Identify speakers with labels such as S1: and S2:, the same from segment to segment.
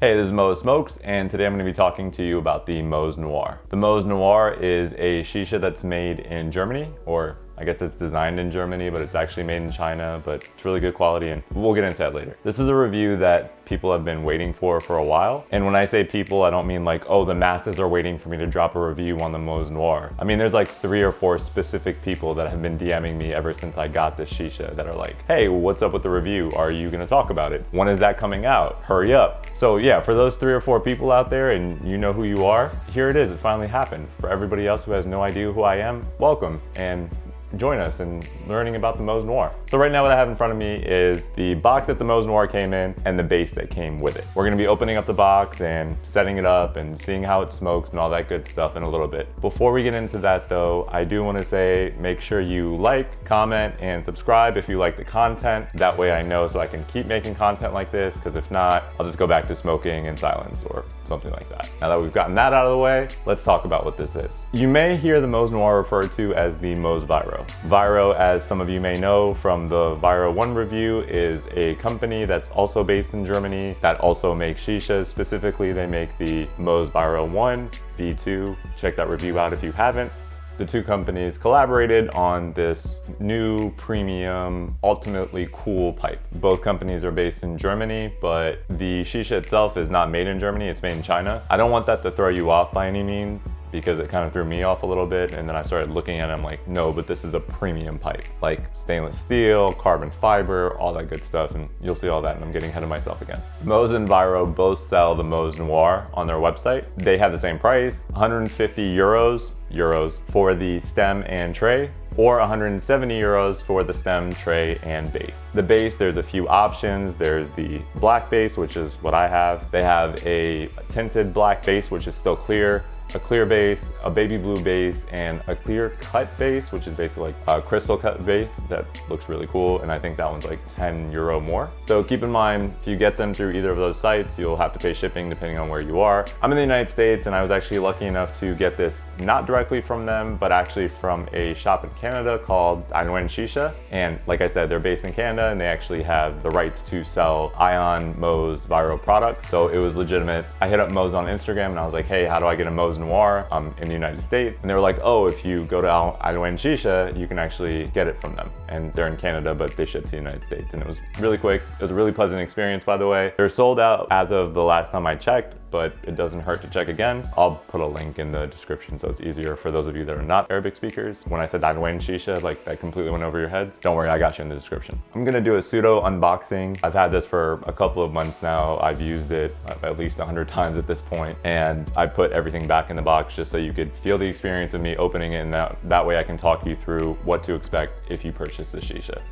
S1: Hey, this is Moa Smokes, and today I'm going to be talking to you about the Moze Noir. The Moze Noir is a shisha that's made in Germany, or I guess it's designed in Germany, but it's actually made in China, but it's really good quality, and we'll get into that later. This is a review that people have been waiting for a while. And when I say people, I don't mean like, oh, the masses are waiting for me to drop a review on the Moze Noir. I mean, there's like 3 or 4 specific people that have been DMing me ever since I got this shisha that are like, hey, what's up with the review? Are you gonna talk about it? When is that coming out? Hurry up. So yeah, for those 3 or 4 people out there and you know who you are, here it is, it finally happened. For everybody else who has no idea who I am, welcome and join us in learning about the Moze Noir. So right now what I have in front of me is the box that the Moze Noir came in and the base that came with it. We're gonna be opening up the box and setting it up and seeing how it smokes and all that good stuff in a little bit. Before we get into that though, I do wanna say, make sure you like, comment, and subscribe if you like the content. That way I know so I can keep making content like this, because if not, I'll just go back to smoking in silence or something like that. Now that we've gotten that out of the way, let's talk about what this is. You may hear the Moze Noir referred to as the Moze Vyro. Vyro, as some of you may know from the Vyro 1 review, is a company that's also based in Germany that also makes shishas. Specifically, they make the Moze Vyro 1, V2. Check that review out if you haven't. The 2 companies collaborated on this new premium, ultimately cool pipe. Both companies are based in Germany, but the shisha itself is not made in Germany, it's made in China. I don't want that to throw you off by any means, because it kind of threw me off a little bit, and then I started looking at it, I'm like, no, but this is a premium pipe. Like stainless steel, carbon fiber, all that good stuff, and you'll see all that, and I'm getting ahead of myself again. Moze and Vyro both sell the Moze Noir on their website. They have the same price, 150 euros for the stem and tray, or 170 euros for the stem, tray, and base. The base, there's a few options. There's the black base, which is what I have. They have a tinted black base, which is still clear, a clear base, a baby blue base, and a clear cut base, which is basically like a crystal cut base that looks really cool. And I think that one's like 10 euro more. So keep in mind, if you get them through either of those sites, you'll have to pay shipping depending on where you are. I'm in the United States, and I was actually lucky enough to get this not directly from them, but actually from a shop in Canada called Shisha. And like I said, they're based in Canada, and they actually have the rights to sell Ion Moze Vyro products. So it was legitimate. I hit up Moze on Instagram and I was like, hey, how do I get a Moze Noir? I'm in the United States. And they were like, oh, if you go to Shisha, you can actually get it from them. And they're in Canada, but they ship to the United States. And it was really quick. It was a really pleasant experience, by the way. They're sold out as of the last time I checked, but it doesn't hurt to check again. I'll put a link in the description so it's easier for those of you that are not Arabic speakers. When I said Shisha, like that completely went over your heads. Don't worry, I got you in the description. I'm gonna do a pseudo unboxing. I've had this for a couple of months now. I've used it at least 100 times at this point, and I put everything back in the box just so you could feel the experience of me opening it, and that way I can talk you through what to expect if you purchase this shisha.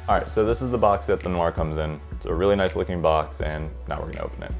S1: All right, so this is the box that the Noir comes in. It's a really nice looking box, and now we're gonna open it.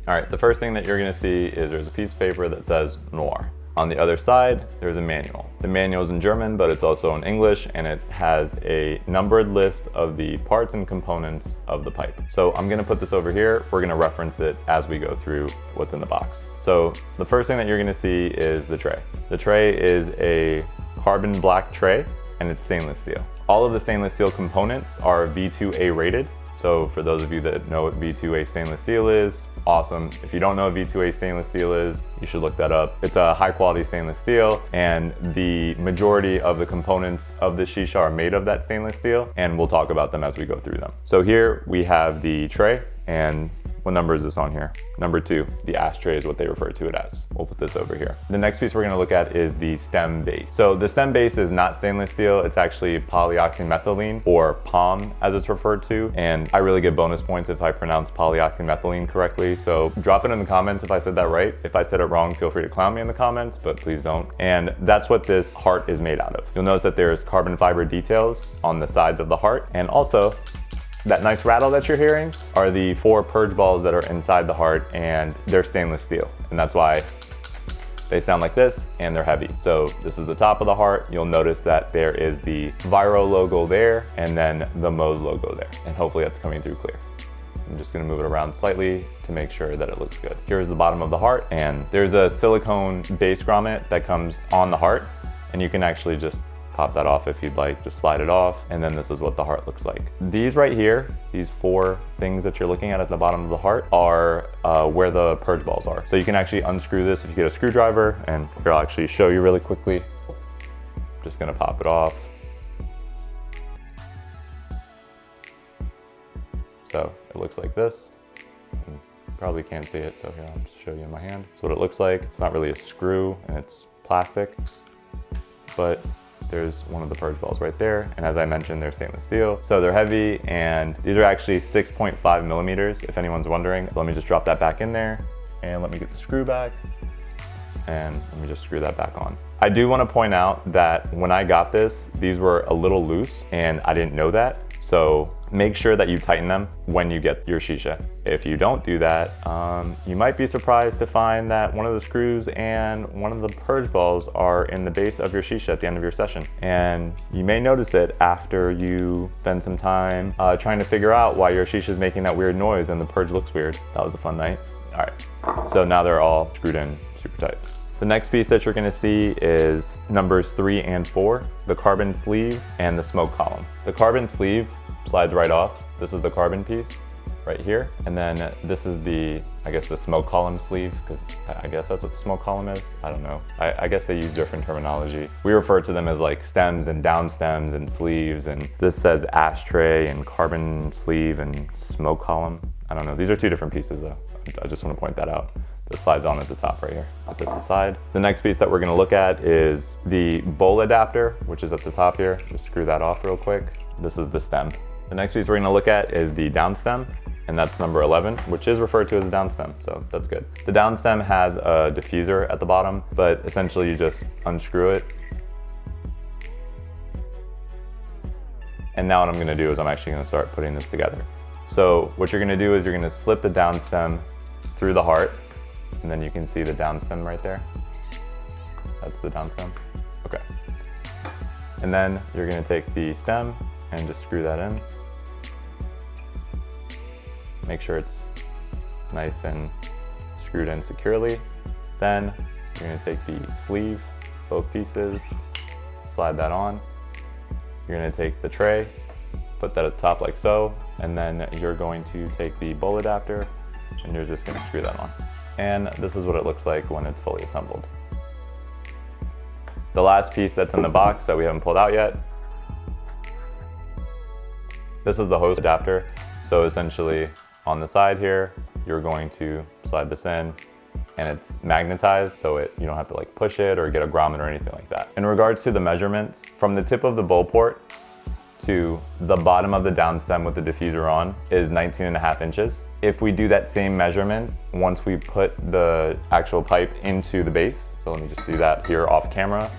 S1: All right, the first thing that you're gonna see is there's a piece of paper that says Noir. On the other side, there's a manual. The manual is in German, but it's also in English, and it has a numbered list of the parts and components of the pipe. So I'm gonna put this over here. We're gonna reference it as we go through what's in the box. So the first thing that you're gonna see is the tray. The tray is a carbon black tray, and it's stainless steel. All of the stainless steel components are V2A rated. So for those of you that know what V2A stainless steel is, awesome. If you don't know what V2A stainless steel is, you should look that up. It's a high quality stainless steel, and the majority of the components of the shisha are made of that stainless steel, and we'll talk about them as we go through them. So here we have the tray, and what number is this on here? Number 2, the ashtray is what they refer to it as. We'll put this over here. The next piece we're gonna look at is the stem base. So the stem base is not stainless steel, it's actually polyoxymethylene, or POM as it's referred to. And I really get bonus points if I pronounce polyoxymethylene correctly. So drop it in the comments if I said that right. If I said it wrong, feel free to clown me in the comments, but please don't. And that's what this heart is made out of. You'll notice that there's carbon fiber details on the sides of the heart, and also that nice rattle that you're hearing are the 4 purge balls that are inside the heart, and they're stainless steel. And that's why they sound like this, and they're heavy. So this is the top of the heart. You'll notice that there is the Vyro logo there, and then the Moze logo there. And hopefully that's coming through clear. I'm just gonna move it around slightly to make sure that it looks good. Here's the bottom of the heart, and there's a silicone base grommet that comes on the heart, and you can actually just pop that off if you'd like, just slide it off. And then this is what the heart looks like. These right here, these 4 things that you're looking at the bottom of the heart are where the purge balls are. So you can actually unscrew this if you get a screwdriver, and here I'll actually show you really quickly. Just gonna pop it off. So it looks like this. You probably can't see it, so here I'll just show you in my hand. That's what it looks like. It's not really a screw and it's plastic, but there's one of the purge balls right there. And as I mentioned, they're stainless steel. So they're heavy, and these are actually 6.5 millimeters, if anyone's wondering. Let me just drop that back in there, and let me get the screw back, and let me just screw that back on. I do want to point out that when I got this, these were a little loose, and I didn't know that. So make sure that you tighten them when you get your Shisha. If you don't do that, you might be surprised to find that one of the screws and one of the purge balls are in the base of your Shisha at the end of your session. And you may notice it after you spend some time trying to figure out why your Shisha is making that weird noise and the purge looks weird. That was a fun night. All right, so now they're all screwed in super tight. The next piece that you're gonna see is numbers 3 and 4, the carbon sleeve and the smoke column. The carbon sleeve slides right off. This is the carbon piece right here. And then this is the, I guess, the smoke column sleeve, because I guess that's what the smoke column is. I don't know. I guess they use different terminology. We refer to them as like stems and down stems and sleeves. And this says ashtray and carbon sleeve and smoke column. I don't know. These are 2 different pieces though. I just want to point that out. This slides on at the top right here. Put this aside. The next piece that we're going to look at is the bowl adapter, which is at the top here. Just screw that off real quick. This is the stem. The next piece we're going to look at is the down stem, and that's number 11, which is referred to as a down stem, so that's good. The down stem has a diffuser at the bottom, but essentially you just unscrew it. And now what I'm going to do is I'm actually going to start putting this together. So what you're going to do is you're going to slip the down stem through the heart, and then you can see the down stem right there. That's the down stem. Okay. And then you're going to take the stem and just screw that in. Make sure it's nice and screwed in securely. Then you're going to take the sleeve, both pieces, slide that on. You're going to take the tray, put that at the top like so, and then you're going to take the bowl adapter and you're just going to screw that on. And this is what it looks like when it's fully assembled. The last piece that's in the box that we haven't pulled out yet, this is the hose adapter. So essentially on the side here, you're going to slide this in, and it's magnetized, so you don't have to like push it or get a grommet or anything like that. In regards to the measurements, from the tip of the bowl port to the bottom of the down stem with the diffuser on is 19.5 inches. If we do that same measurement, once we put the actual pipe into the base, so let me just do that here off camera.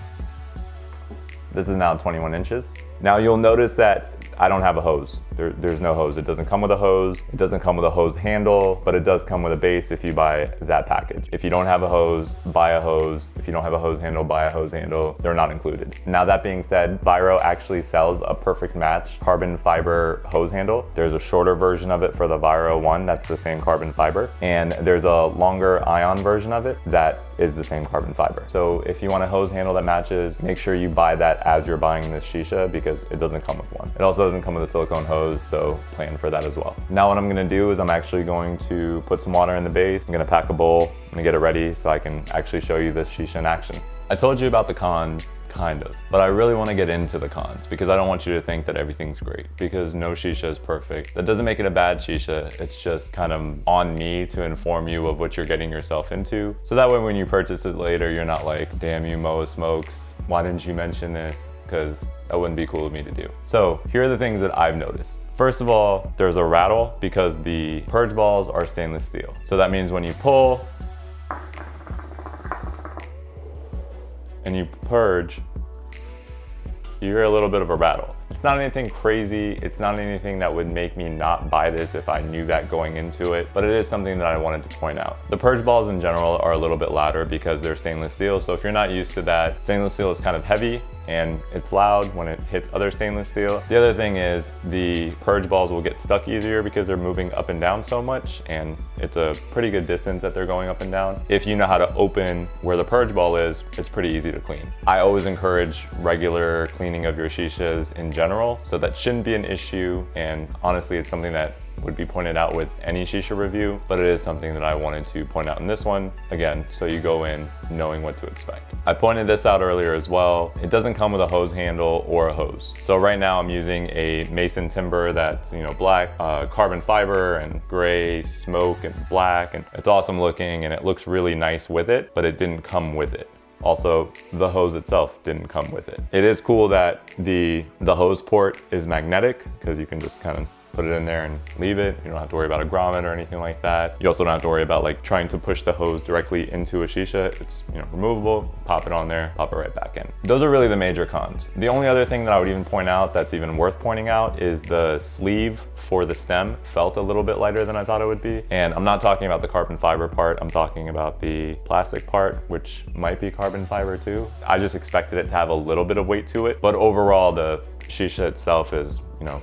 S1: This is now 21 inches. Now you'll notice that I don't have a hose. There's no hose. It doesn't come with a hose. It doesn't come with a hose handle, but it does come with a base if you buy that package. If you don't have a hose, buy a hose. If you don't have a hose handle, buy a hose handle. They're not included. Now that being said, Vyro actually sells a perfect match carbon fiber hose handle. There's a shorter version of it for the Vyro one that's the same carbon fiber, and there's a longer ion version of it that is the same carbon fiber. So if you want a hose handle that matches, make sure you buy that as you're buying this Shisha, because it doesn't come with one. It also doesn't come with a silicone hose, so plan for that as well. Now what I'm gonna do is I'm actually going to put some water in the base. I'm gonna pack a bowl, I'm gonna get it ready so I can actually show you this Shisha in action. I told you about the cons, kind of, but I really wanna get into the cons because I don't want you to think that everything's great, because no Shisha is perfect. That doesn't make it a bad Shisha, it's just kind of on me to inform you of what you're getting yourself into. So that way when you purchase it later, you're not like, damn you Moa Smokes, why didn't you mention this? Because that wouldn't be cool of me to do. So here are the things that I've noticed. First of all, there's a rattle because the purge balls are stainless steel. So that means when you pull and you purge, you hear a little bit of a rattle. It's not anything crazy. It's not anything that would make me not buy this if I knew that going into it, but it is something that I wanted to point out. The Purge balls in general are a little bit louder because they're stainless steel. So if you're not used to that, stainless steel is kind of heavy and it's loud when it hits other stainless steel. The other thing is the Purge balls will get stuck easier because they're moving up and down so much, and it's a pretty good distance that they're going up and down. If you know how to open where the Purge ball is, it's pretty easy to clean. I always encourage regular cleaning of your shishas in general, so that shouldn't be an issue, and honestly it's something that would be pointed out with any shisha review, but it is something that I wanted to point out in this one, again, so you go in knowing what to expect. I pointed this out earlier as well. It doesn't come with a hose handle or a hose. So right now I'm using a Mason Tymber that's, you know, black, carbon fiber and gray smoke and black, and it's awesome looking and it looks really nice with it, but it didn't come with it. Also, the hose itself didn't come with it. It is cool that the hose port is magnetic because you can just kind of put it in there and leave it. You don't have to worry about a grommet or anything like that. You also don't have to worry about like trying to push the hose directly into a shisha. It's, you know, removable, pop it on there, pop it right back in. Those are really the major cons. The only other thing that I would even point out that's even worth pointing out is the sleeve for the stem felt a little bit lighter than I thought it would be. And I'm not talking about the carbon fiber part, I'm talking about the plastic part, which might be carbon fiber too. I just expected it to have a little bit of weight to it, but overall the shisha itself is, you know,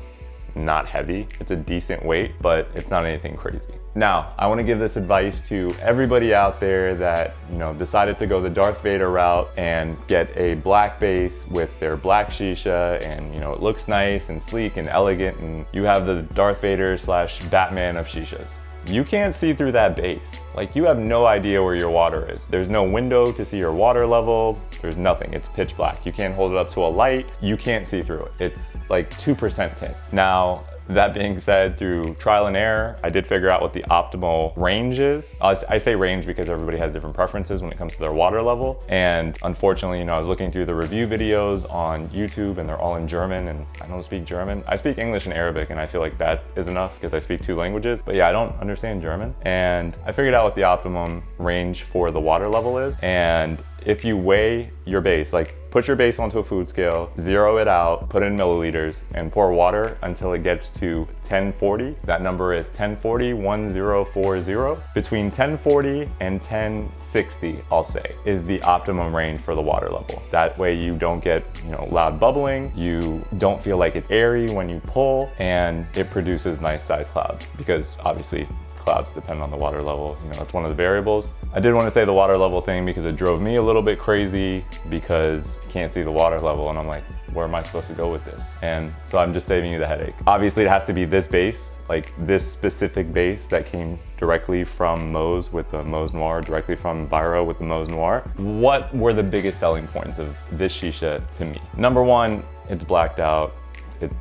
S1: not heavy. It's a decent weight, but it's not anything crazy. Now, I want to give this advice to everybody out there that, you know, decided to go the Darth Vader route and get a black base with their black shisha, and, you know, it looks nice and sleek and elegant, and you have the Darth Vader / Batman of shishas. You can't see through that base. Like, you have no idea where your water is. There's no window to see your water level. There's nothing, it's pitch black. You can't hold it up to a light. You can't see through it. It's like 2% tint. Now, that being said, through trial and error, I did figure out what the optimal range is. I say range because everybody has different preferences when it comes to their water level. And unfortunately, you know, I was looking through the review videos on YouTube and they're all in German, and I don't speak German. I speak English and Arabic, and I feel like that is enough because I speak 2 languages. But yeah, I don't understand German. And I figured out what the optimum range for the water level is. And if you weigh your base, like put your base onto a food scale, zero it out, put in milliliters, and pour water until it gets to 1040. That number is 1040, 1040. Between 1040 and 1060, I'll say, is the optimum range for the water level. That way you don't get, you know, loud bubbling, you don't feel like it's airy when you pull, and it produces nice sized clouds, because obviously clouds depend on the water level. You know, that's one of the variables. I did want to say the water level thing because it drove me a little bit crazy because you can't see the water level, and I'm like, where am I supposed to go with this? And so I'm just saving you the headache. Obviously it has to be this base, like this specific base that came directly from Moze with the Moze Noir, directly from Vyro with the Moze Noir. What were the biggest selling points of this shisha to me? Number one, it's blacked out.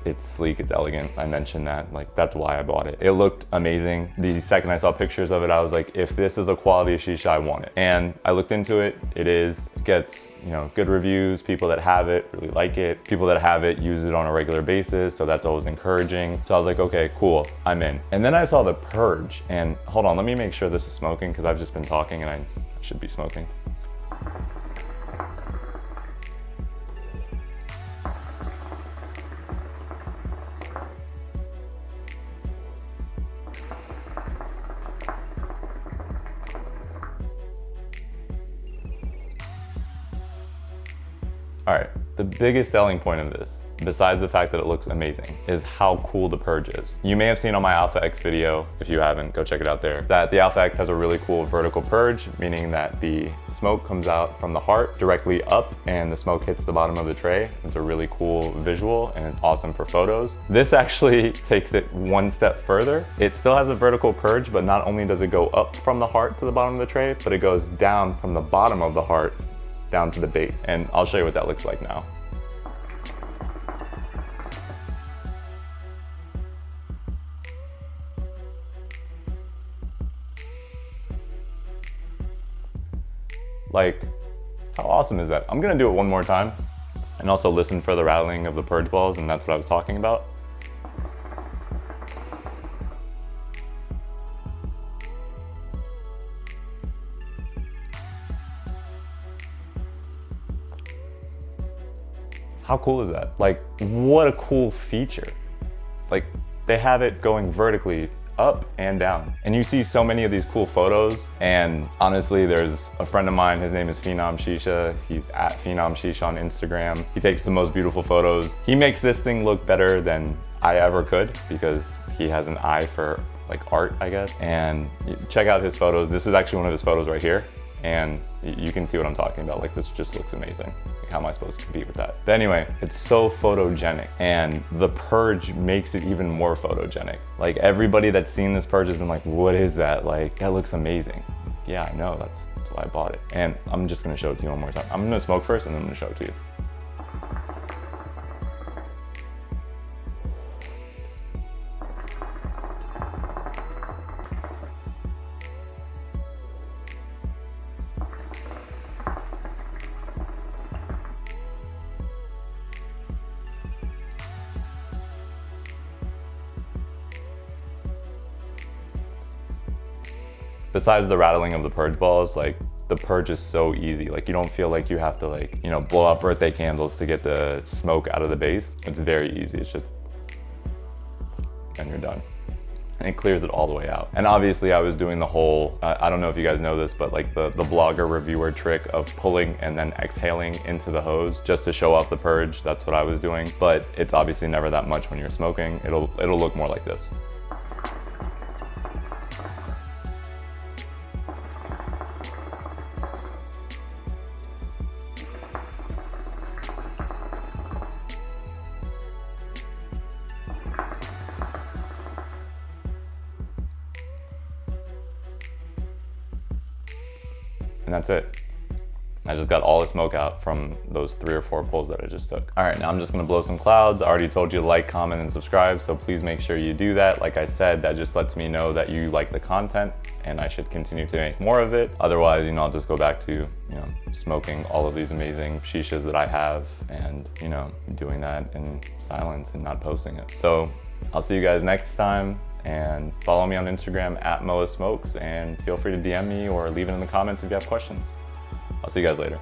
S1: It's sleek, it's elegant. I mentioned that, like, that's why I bought it. It looked amazing. The second I saw pictures of it, I was like, if this is a quality shisha, I want it. And I looked into it, it gets, you know, good reviews. People that have it really like it. People that have it use it on a regular basis, so that's always encouraging. So I was like, okay, cool, I'm in. And then I saw the Purge, and hold on, let me make sure this is smoking because I've just been talking and I should be smoking. All right, the biggest selling point of this, besides the fact that it looks amazing, is how cool the Purge is. You may have seen on my Alpha X video, if you haven't, go check it out there, that the Alpha X has a really cool vertical purge, meaning that the smoke comes out from the heart directly up and the smoke hits the bottom of the tray. It's a really cool visual and it's awesome for photos. This actually takes it one step further. It still has a vertical purge, but not only does it go up from the heart to the bottom of the tray, but it goes down from the bottom of the heart down to the base. And I'll show you what that looks like now. Like, how awesome is that? I'm gonna do it one more time and also listen for the rattling of the Purge balls, and that's what I was talking about. How cool is that? Like, what a cool feature. Like, they have it going vertically up and down. And you see so many of these cool photos, and honestly, there's a friend of mine, his name is Phenom Shisha. He's at Phenom Shisha on Instagram. He takes the most beautiful photos. He makes this thing look better than I ever could because he has an eye for like art, I guess. And check out his photos. This is actually one of his photos right here. And you can see what I'm talking about. Like, this just looks amazing. Like, how am I supposed to compete with that? But anyway, it's so photogenic, and the Purge makes it even more photogenic. Like, everybody that's seen this Purge has been like, what is that? Like, that looks amazing. Yeah, I know, that's why I bought it. And I'm just gonna show it to you one more time. I'm gonna smoke first, and then I'm gonna show it to you. Besides the rattling of the Purge balls, like, the Purge is so easy. Like, you don't feel like you have to, like, you know, blow out birthday candles to get the smoke out of the base. It's very easy. It's just, and you're done. And it clears it all the way out. And obviously I was doing the whole, I don't know if you guys know this, but like the blogger reviewer trick of pulling and then exhaling into the hose just to show off the Purge. That's what I was doing. But it's obviously never that much when you're smoking. It'll look more like this. And that's it. I just got all the smoke out from those 3 or 4 pulls that I just took. All right, now I'm just gonna blow some clouds. I already told you to like, comment, and subscribe, so please make sure you do that. Like I said, that just lets me know that you like the content and I should continue to make more of it. Otherwise, you know, I'll just go back to, you know, smoking all of these amazing shishas that I have and, you know, doing that in silence and not posting it. So I'll see you guys next time, and follow me on Instagram at Moa Smokes, and feel free to DM me or leave it in the comments if you have questions. I'll see you guys later.